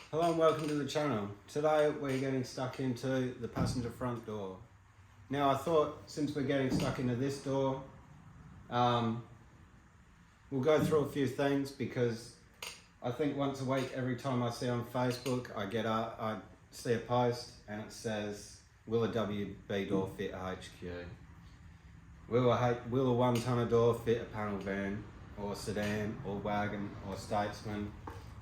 Hello and welcome to the channel. Today we're getting stuck into the passenger front door. Now I thought since we're getting stuck into this door, we'll go through a few things because I think once a week every time I see on Facebook I see a post and it says, will a WB door fit a HQ? Will a 1 tonner door fit a panel van or sedan or wagon or statesman?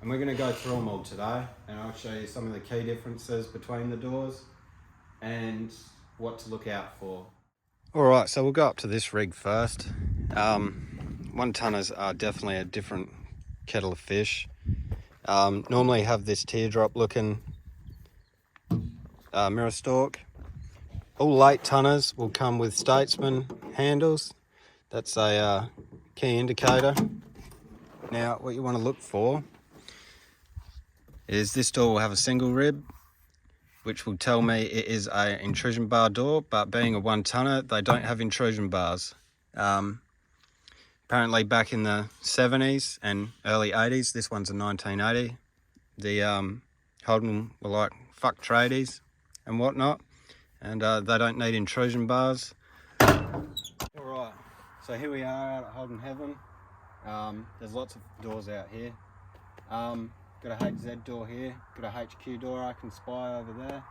And we're going to go through them all today, and I'll show you some of the key differences between the doors and what to look out for. Alright, so we'll go up to this rig first. 1 tonners are definitely a different kettle of fish. Normally have this teardrop looking mirror stalk. All late tonners will come with statesman handles. That's a key indicator. Now what you want to look for is this door will have a single rib, which will tell me it is an intrusion bar door, but being a 1 tonner, they don't have intrusion bars. Apparently back in the 70s and early 80s, this one's a 1980, the Holden were like, fuck tradies and whatnot, and they don't need intrusion bars. Alright, so here we are out at Holden Heaven. There's lots of doors out here. Got a HZ door here, got a HQ door I can spy over there,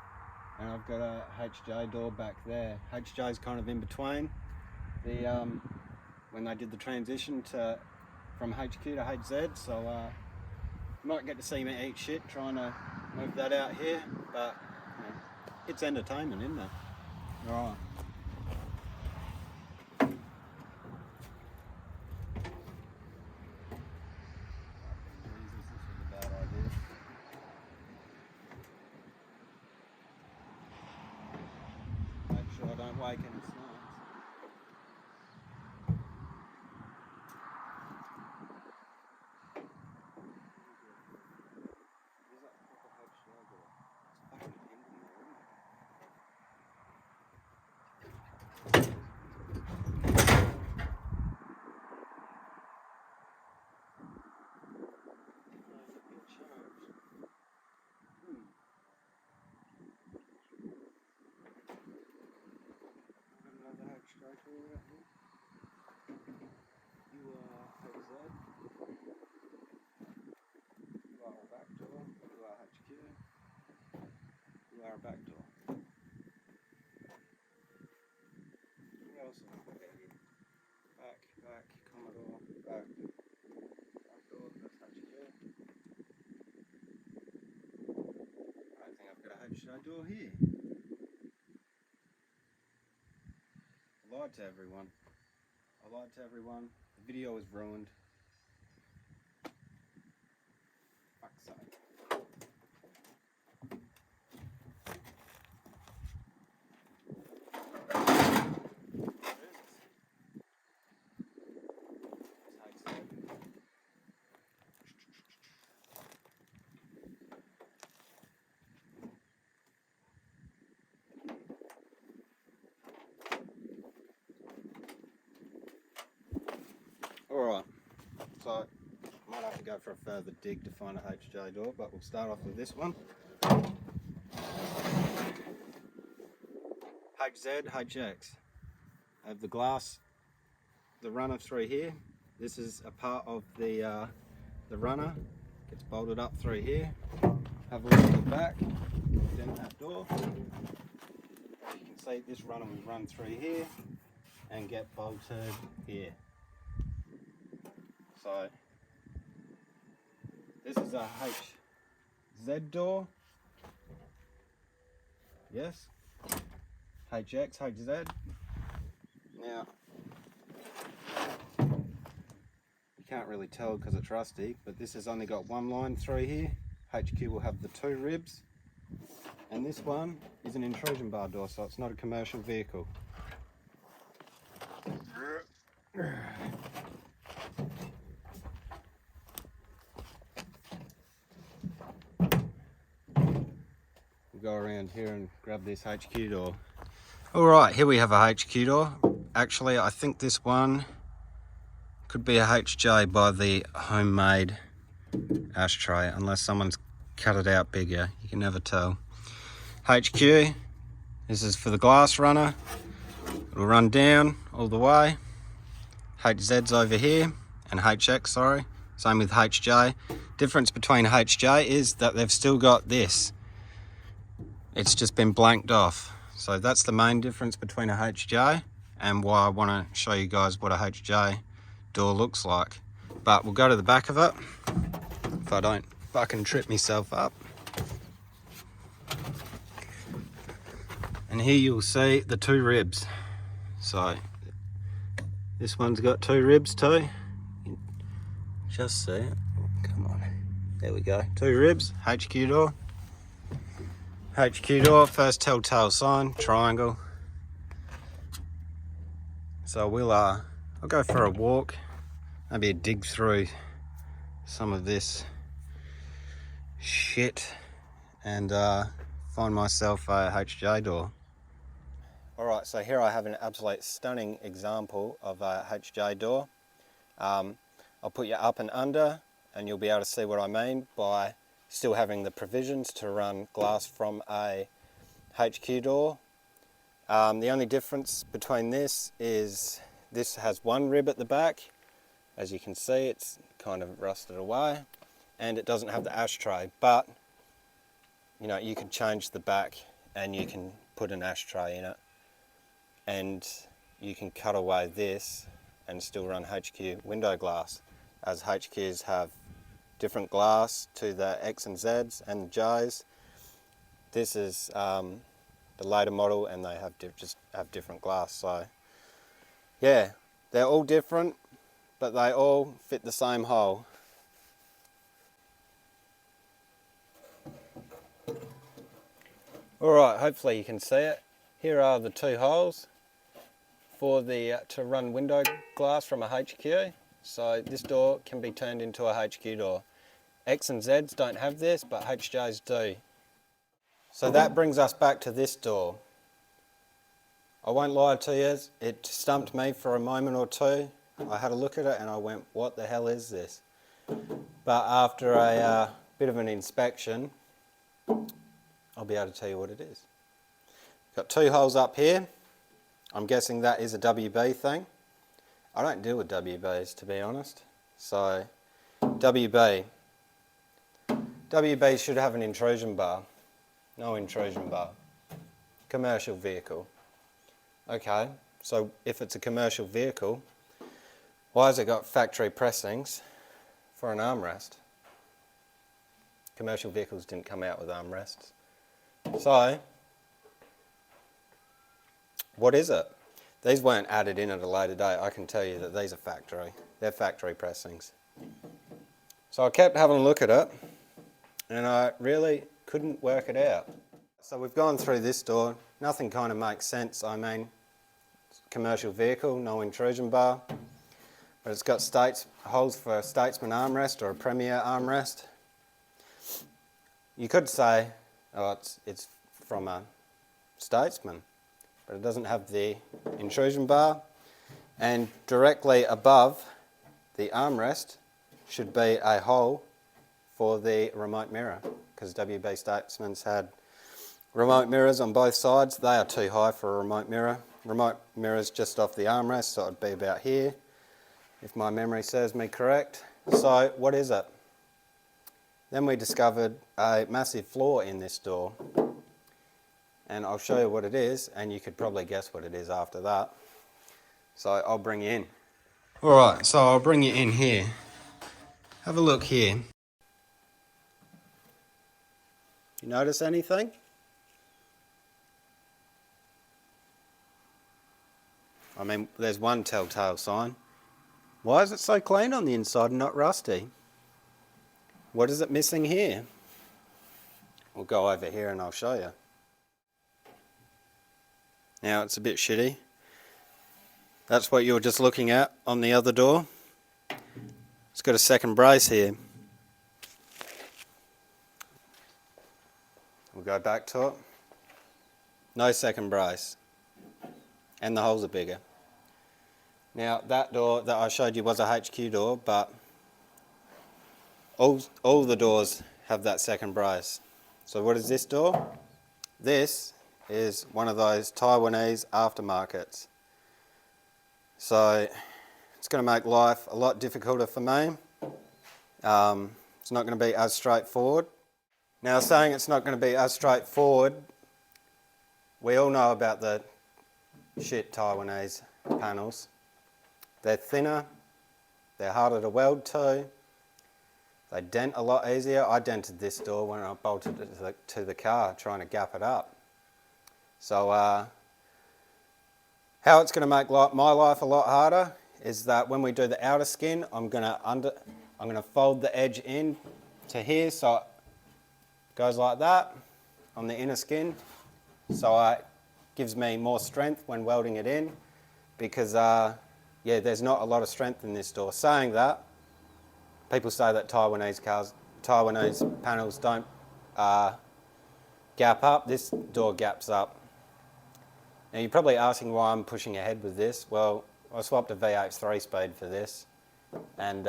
and I've got a HJ door back there. HJ is kind of in between. When they did the transition from HQ to HZ, so you might get to see me eat shit trying to move that out here, but you know, it's entertainment, isn't it? Alright. I don't wake any snakes. You are HZ, you are a back door, you are HQ, you are a back door. We also have a back, Commodore, back door, that's HQ. I think I've got a HJ door here. I lied to everyone. The video is ruined. Fuck's sake. Alright, so might have to go for a further dig to find a HJ door, but we'll start off with this one. HZ, HX. I have the glass, the runner through here. This is a part of the runner. Gets bolted up through here. Have a look at the back, dent that door. As you can see, this runner will run through here and get bolted here. So this is a HZ door, yes, HX, HZ. Now, you can't really tell because it's rusty, but this has only got 1 line through here. HQ will have the 2 ribs, and this one is an intrusion bar door, so it's not a commercial vehicle. Go around here and grab this HQ door. Alright, here we have a HQ door. Actually, I think this one could be a HJ by the homemade ashtray, unless someone's cut it out bigger, you can never tell. HQ, this is for the glass runner. It'll run down all the way. HZ's over here, and HX, sorry. Same with HJ. Difference between HJ is that they've still got this. It's just been blanked off. So that's the main difference between a HJ and why I want to show you guys what a HJ door looks like. But we'll go to the back of it if I don't fucking trip myself up. And here you'll see the two ribs. So this one's got two ribs too. Just see it. Come on. There we go. Two ribs, HQ door. HQ door, first telltale sign, triangle. So I'll go for a walk, maybe a dig through some of this shit and find myself a HJ door. Alright, so here I have an absolute stunning example of a HJ door. I'll put you up and under and you'll be able to see what I mean by still having the provisions to run glass from a HQ door. The only difference between this is this has one rib at the back. As you can see, it's kind of rusted away and it doesn't have the ashtray, but you know, you can change the back and you can put an ashtray in it and you can cut away this and still run HQ window glass, as HQs have different glass to the X and Zs and the Js. This is the later model and they have just have different glass. So yeah, they're all different, but they all fit the same hole. Alright, hopefully you can see it. Here are the two holes for the to run window glass from a HQ. So this door can be turned into a HQ door. X and Zs don't have this, but HJs do. So that brings us back to this door. I won't lie to you, it stumped me for a moment or two. I had a look at it and I went, what the hell is this? But after a bit of an inspection, I'll be able to tell you what it is. Got two holes up here. I'm guessing that is a WB thing. I don't deal with WBs, to be honest. So WB should have an intrusion bar. No intrusion bar. Commercial vehicle. Okay, so if it's a commercial vehicle, why has it got factory pressings for an armrest? Commercial vehicles didn't come out with armrests. So, what is it? These weren't added in at a later date. I can tell you that these are factory. They're factory pressings. So I kept having a look at it and I really couldn't work it out. So we've gone through this door. Nothing kind of makes sense. I mean, it's a commercial vehicle, no intrusion bar, but it's got holes for a Statesman armrest or a Premier armrest. You could say, oh, it's from a Statesman, but it doesn't have the intrusion bar, and directly above the armrest should be a hole for the remote mirror, because WB Statesman's had remote mirrors on both sides. They are too high for a remote mirror. Remote mirror's just off the armrest, so it'd be about here, if my memory serves me correct. So what is it? Then we discovered a massive flaw in this door, and I'll show you what it is, and you could probably guess what it is after that. So I'll bring you in. Alright, so I'll bring you in here. Have a look here. You notice anything? I mean, there's one telltale sign. Why is it so clean on the inside and not rusty? What is it missing here? We'll go over here and I'll show you. Now it's a bit shitty. That's what you were just looking at on the other door. It's got a second brace here. We'll go back to it. No second brace. And the holes are bigger. Now that door that I showed you was a HQ door, but all the doors have that second brace. So what is this door? This is one of those Taiwanese aftermarkets. So it's going to make life a lot difficulter for me. It's not going to be as straightforward. Now, saying it's not going to be as straightforward, we all know about the shit Taiwanese panels. They're thinner, they're harder to weld to, they dent a lot easier. I dented this door when I bolted it to the car trying to gap it up. So how it's going to make my life a lot harder is that when we do the outer skin, I'm going to fold the edge in to here so it goes like that on the inner skin. So it gives me more strength when welding it in because yeah, there's not a lot of strength in this door. Saying that, people say that Taiwanese panels don't gap up. This door gaps up. Now you're probably asking why I'm pushing ahead with this. Well, I swapped a V8 3-speed for this, and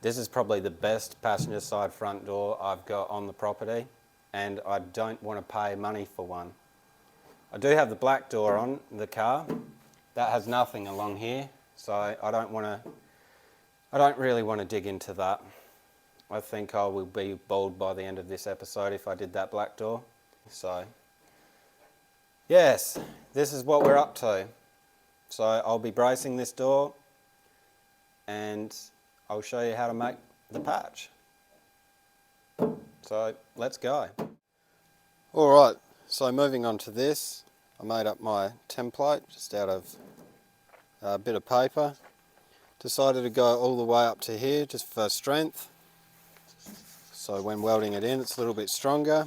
this is probably the best passenger side front door I've got on the property, and I don't want to pay money for one. I do have the black door on the car. That has nothing along here, so I don't really want to dig into that. I think I will be bald by the end of this episode if I did that black door. So, yes, this is what we're up to. So I'll be bracing this door and I'll show you how to make the patch. So let's go. Alright, so moving on to this, I made up my template just out of a bit of paper. Decided to go all the way up to here just for strength. So when welding it in, it's a little bit stronger.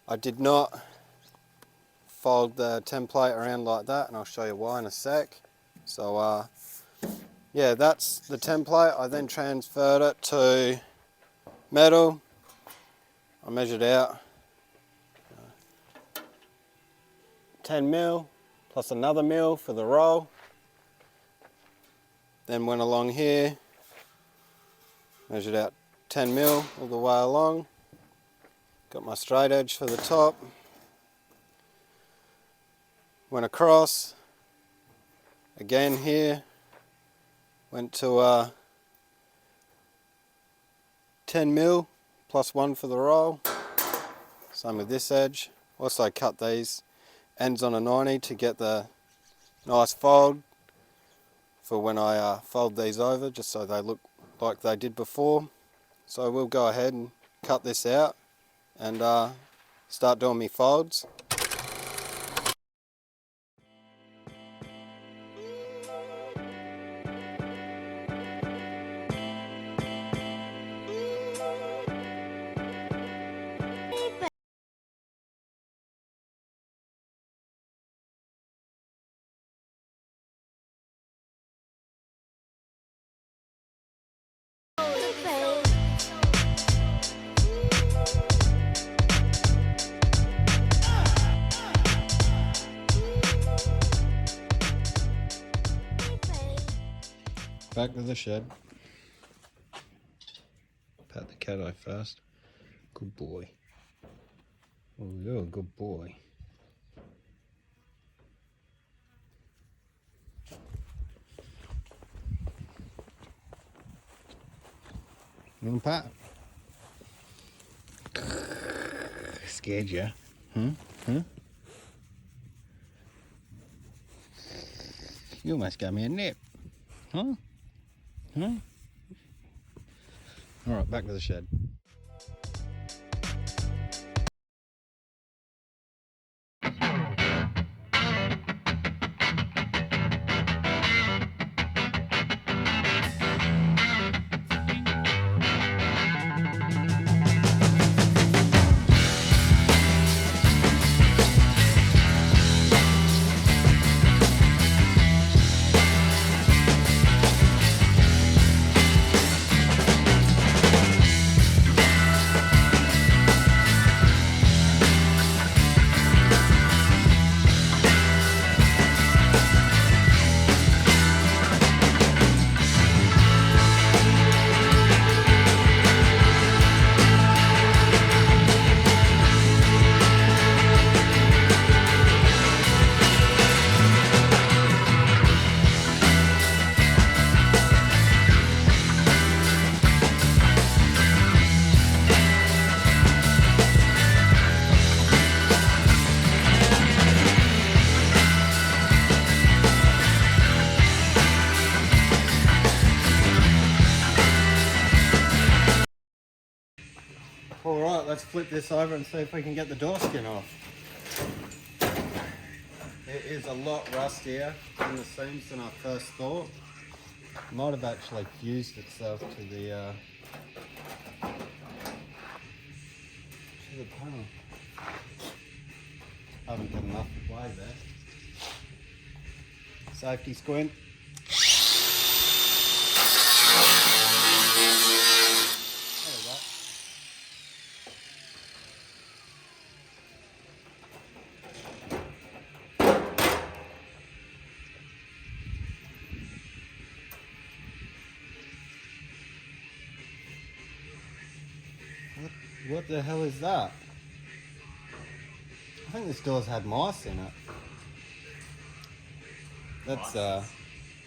I did not fold the template around like that, and I'll show you why in a sec. So yeah, that's the template. I then transferred it to metal. I measured out 10 mil plus another mil for the roll. Then went along here, measured out 10 mil all the way along. Got my straight edge for the top. Went across, again here, went to 10 mil plus 1 for the roll. Same with this edge. Also cut these ends on a 90 to get the nice fold for when I fold these over, just so they look like they did before. So we'll go ahead and cut this out and start doing me folds. Back to the shed. Pat the cat eye first. Good boy. Oh, you're a good boy. You want a pat? Scared you? Huh? You almost gave me a nip. Huh? Alright, back to the shed. All right, let's flip this over and see if we can get the door skin off. It is a lot rustier in the seams than I first thought. It might have actually fused itself to the panel. I haven't got enough way there. Safety squint. There we go. What the hell is that? I think this door's had mice in it. That's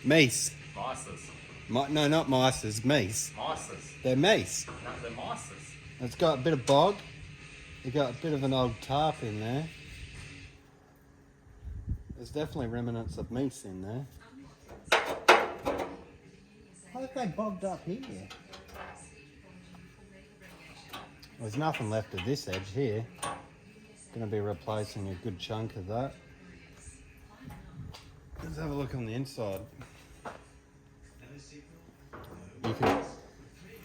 mace. Mices. No, not mices, mace. Mices. They're mace. No, they're mices. It's got a bit of bog. You got a bit of an old tarp in there. There's definitely remnants of mace in there. How have they bogged up here? There's nothing left of this edge here. Going to be replacing a good chunk of that. Let's have a look on the inside.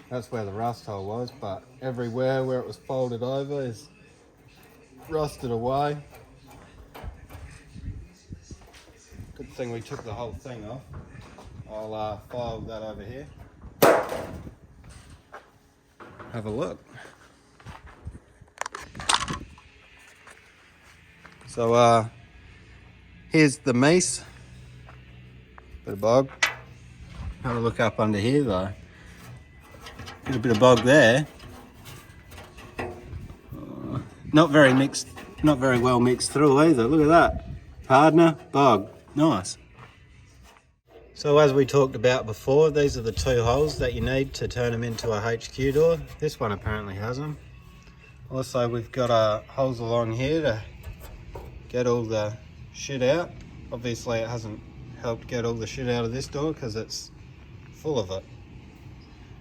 That's where the rust hole was, but everywhere where it was folded over is rusted away. Good thing we took the whole thing off. I'll file that over here. Have a look. So here's the mace. Bit of bog. Have a look up under here though. Get a bit of bog there. Not very mixed, not very well mixed through either. Look at that. Hardener, bog. Nice. So as we talked about before, these are the two holes that you need to turn them into a HQ door. This one apparently has them. Also we've got holes along here to get all the shit out. Obviously it hasn't helped get all the shit out of this door because it's full of it.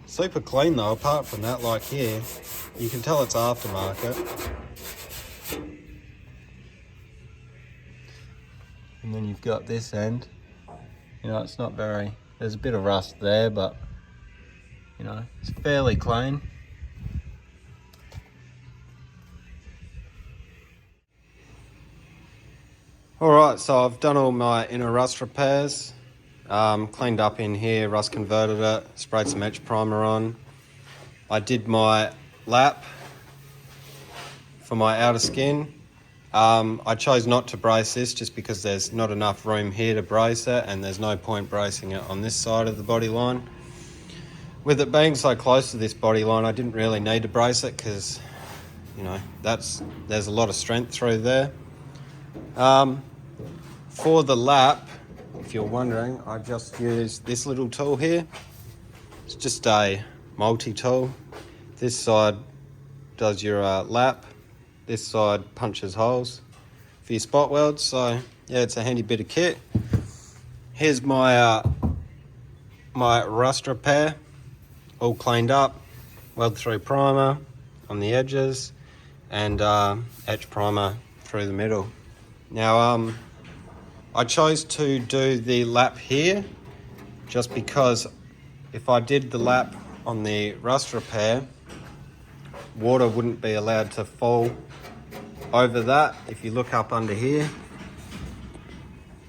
Super clean though, apart from that, like here, you can tell it's aftermarket. And then you've got this end. You know, it's not very, there's a bit of rust there, but you know, it's fairly clean. Alright, so I've done all my inner rust repairs, cleaned up in here, rust converted it, sprayed some etch primer on. I did my lap for my outer skin. I chose not to brace this just because there's not enough room here to brace it and there's no point bracing it on this side of the body line. With it being so close to this body line, I didn't really need to brace it because, you know, there's a lot of strength through there. For the lap, if you're wondering, I just used this little tool here. It's just a multi-tool. This side does your lap. This side punches holes for your spot welds. So yeah, it's a handy bit of kit. Here's my my rust repair, all cleaned up. Weld through primer on the edges and etch primer through the middle. Now I chose to do the lap here just because if I did the lap on the rust repair, water wouldn't be allowed to fall over that. If you look up under here,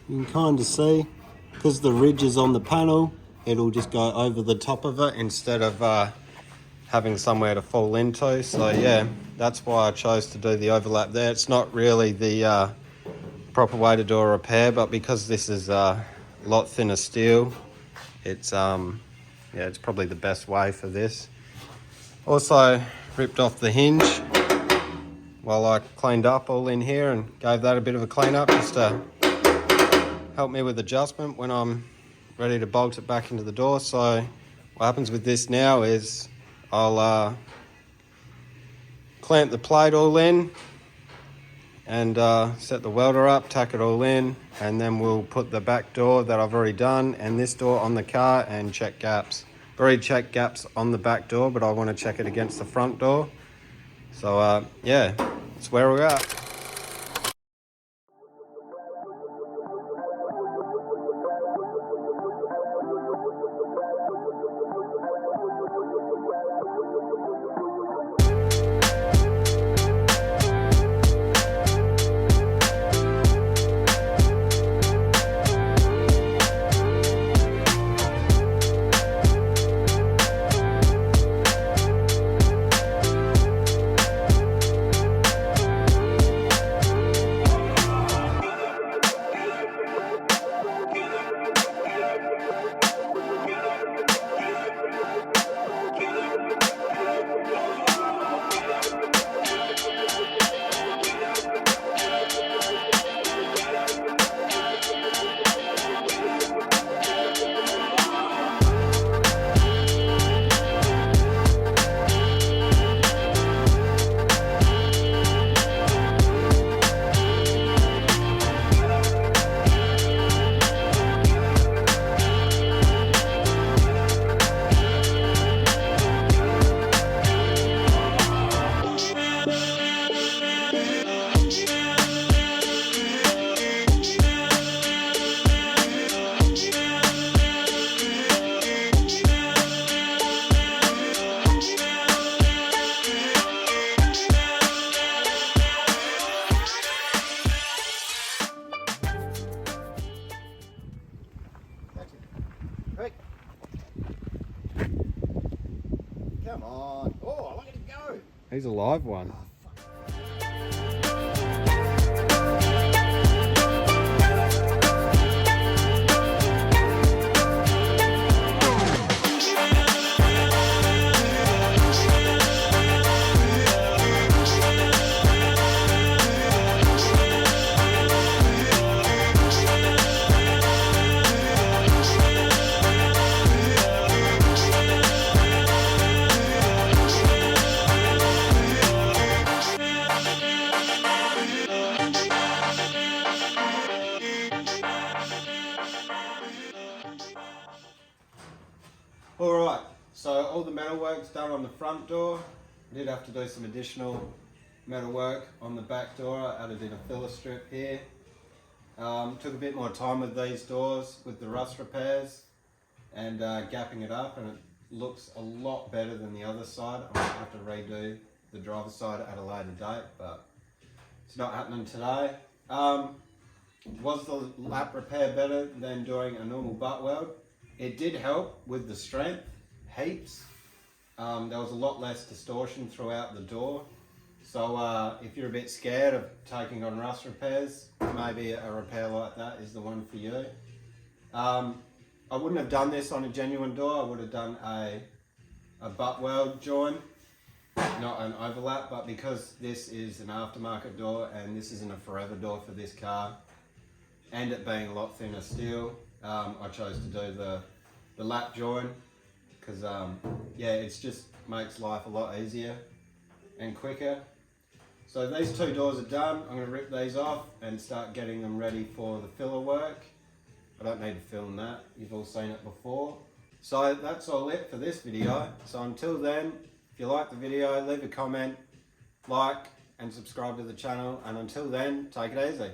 you can kind of see, because the ridge is on the panel, it'll just go over the top of it instead of having somewhere to fall into. So yeah, that's why I chose to do the overlap there. It's not really the proper way to do a repair, but because this is a lot thinner steel, it's yeah, it's probably the best way for this. Also ripped off the hinge while I cleaned up all in here and gave that a bit of a clean up just to help me with adjustment when I'm ready to bolt it back into the door. So what happens with this now is I'll clamp the plate all in and set the welder up, tack it all in, and then we'll put the back door that I've already done and this door on the car and check gaps. I've already checked gaps on the back door, but I want to check it against the front door. So yeah, that's where we're at. Quick. Come on. Oh, look at him go. He's a live one. Alright, so all the metalwork's done on the front door. I did have to do some additional metalwork on the back door. I added in a filler strip here. Took a bit more time with these doors with the rust repairs and gapping it up, and it looks a lot better than the other side. I might have to redo the driver's side at a later date, but it's not happening today. Was the lap repair better than doing a normal butt weld? It did help with the strength, heaps. There was a lot less distortion throughout the door. So if you're a bit scared of taking on rust repairs, maybe a repair like that is the one for you. I wouldn't have done this on a genuine door. I would have done a butt weld join, not an overlap, but because this is an aftermarket door and this isn't a forever door for this car, and it being a lot thinner steel, I chose to do the lap join because yeah, it just makes life a lot easier and quicker. So these two doors are done. I'm going to rip these off and start getting them ready for the filler work. I don't need to film that, you've all seen it before. So that's all it for this video. So until then, if you like the video, leave a comment, like and subscribe to the channel, and until then, take it easy.